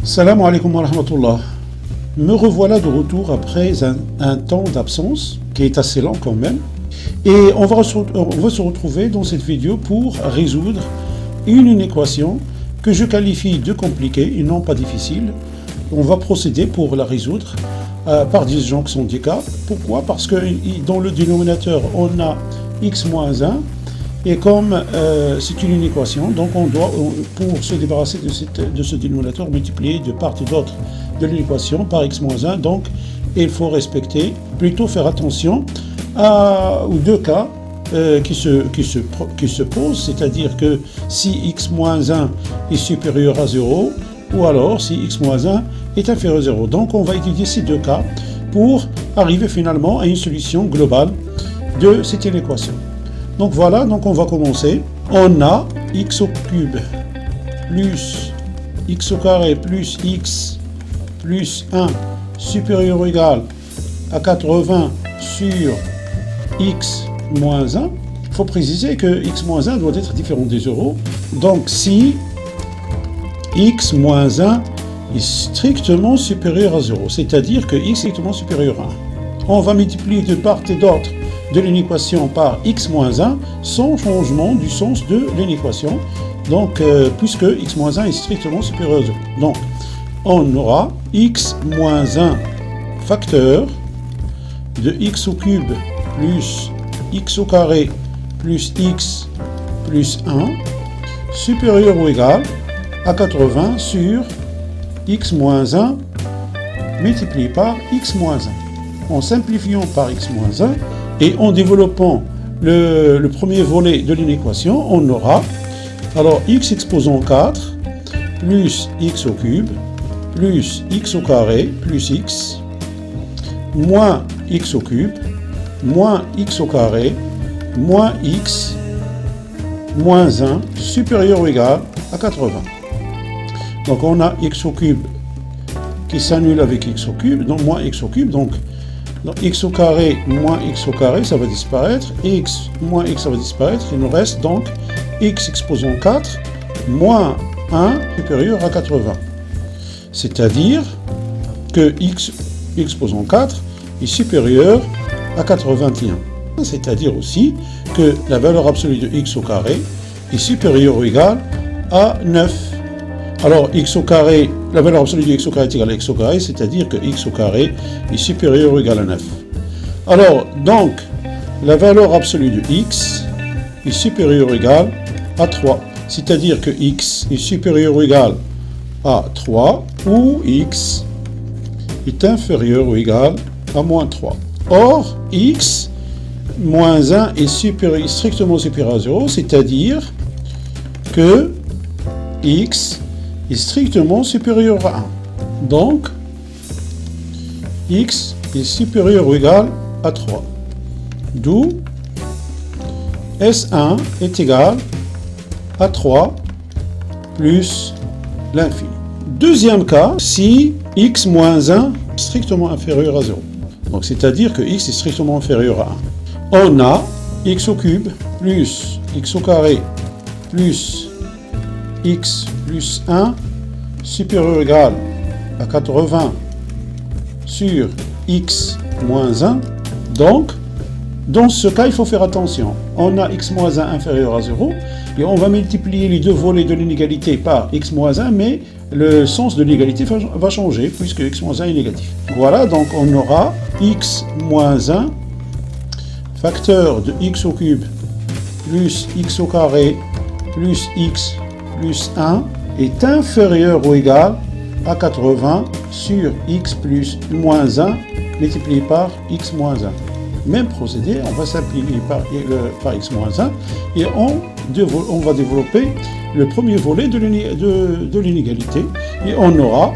Salam alaikum wa rahmatullah. Me revoilà de retour après un temps d'absence qui est assez lent quand même. Et on va se retrouver dans cette vidéo pour résoudre une équation que je qualifie de compliquée et non pas difficile. On va procéder pour la résoudre par disjonction des cas. Pourquoi? Parce que dans le dénominateur, on a x moins 1. Et comme c'est une équation, donc on doit, pour se débarrasser de ce dénominateur, multiplier de part et d'autre de l'équation par x moins 1. Donc il faut respecter, plutôt faire attention aux deux cas qui se posent, c'est-à-dire que si x moins 1 est supérieur à 0, ou alors si x moins 1 est inférieur à 0. Donc on va étudier ces deux cas pour arriver finalement à une solution globale de cette équation. Donc voilà, donc on va commencer. On a x au cube plus x au carré plus x plus 1 supérieur ou égal à 80 sur x moins 1. Il faut préciser que x moins 1 doit être différent des euros. Donc si x moins 1 est strictement supérieur à 0, c'est-à-dire que x est strictement supérieur à 1. On va multiplier de part et d'autre de l'équation par x moins 1 sans changement du sens de l'équation, donc puisque x moins 1 est strictement supérieur à 0. Donc on aura x moins 1 facteur de x au cube plus x au carré plus x plus 1 supérieur ou égal à 80 sur x moins 1 multiplié par x moins 1. En simplifiant par x moins 1 et en développant le premier volet de l'équation, on aura alors x exposant 4 plus x au cube plus x au carré plus x moins x au cube moins x au carré moins x moins 1 supérieur ou égal à 80. Donc on a x au cube qui s'annule avec x au cube, donc moins x au cube, donc x au carré moins x au carré, ça va disparaître, x moins x, ça va disparaître, il nous reste donc x exposant 4 moins 1 supérieur à 80. C'est-à-dire que x exposant 4 est supérieur à 81. C'est-à-dire aussi que la valeur absolue de x au carré est supérieure ou égale à 9. Alors x au carré, la valeur absolue de x au carré est égale à x au carré, c'est-à-dire que x au carré est supérieur ou égal à 9. Alors, donc, la valeur absolue de x est supérieure ou égale à 3. C'est-à-dire que x est supérieur ou égal à 3, ou x est inférieur ou égal à moins 3. Or, x moins 1 est strictement supérieur à 0, c'est-à-dire que x est strictement supérieur à 1. Donc, x est supérieur ou égal à 3. D'où S1 est égal à 3 plus l'infini. Deuxième cas, si x moins 1 est strictement inférieur à 0. Donc, c'est-à-dire que x est strictement inférieur à 1. On a x au cube plus x au carré plus x plus 1 supérieur ou égal à 80 sur x moins 1. Donc, dans ce cas, il faut faire attention. On a x moins 1 inférieur à 0 et on va multiplier les deux volets de l'inégalité par x moins 1, mais le sens de l'égalité va changer puisque x moins 1 est négatif. Voilà, donc on aura x moins 1 facteur de x au cube plus x au carré plus x plus 1 est inférieur ou égal à 80 sur x plus moins 1 multiplié par x moins 1. Même procédé, on va simplifier par x moins 1 et on va développer le premier volet de l'inégalité et on aura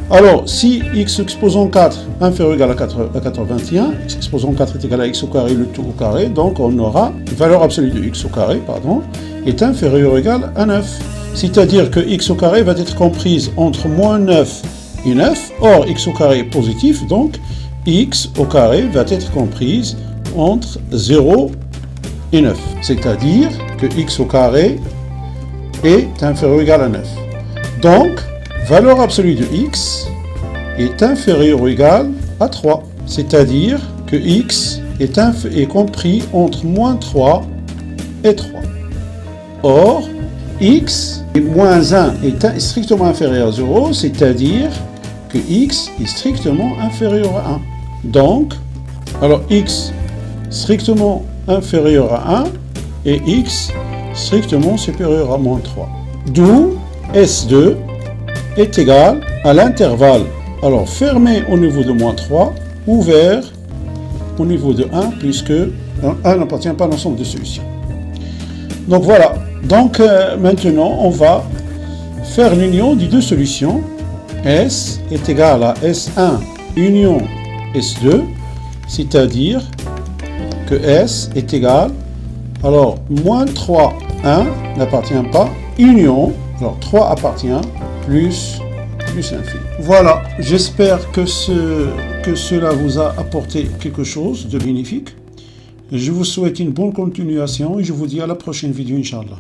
Alors, si x exposant 4 inférieur ou égal à 421, x exposant 4 est égal à x au carré, le tout au carré, donc on aura une valeur absolue de x au carré, pardon, est inférieur ou égal à 9. C'est-à-dire que x au carré va être comprise entre moins 9 et 9, or x au carré est positif, donc x au carré va être comprise entre 0 et 9. C'est-à-dire que x au carré est inférieur ou égal à 9. Donc, valeur absolue de x est inférieure ou égale à 3. C'est-à-dire que x est compris entre moins 3 et 3. Or, x et moins 1 est strictement inférieur à 0, c'est-à-dire que x est strictement inférieur à 1. Donc, alors x strictement inférieur à 1 et x strictement supérieur à moins 3. D'où S2 est égal à l'intervalle, alors fermé au niveau de moins 3, ouvert au niveau de 1, puisque 1 n'appartient pas à l'ensemble des solutions. Donc voilà, donc maintenant on va faire l'union des deux solutions. S est égal à S1 union S2, c'est-à-dire que S est égal, alors moins 3, 1 n'appartient pas, union, alors 3 appartient, plus l'infini. Voilà, j'espère que cela vous a apporté quelque chose de bénéfique. Je vous souhaite une bonne continuation et je vous dis à la prochaine vidéo, Inch'Allah.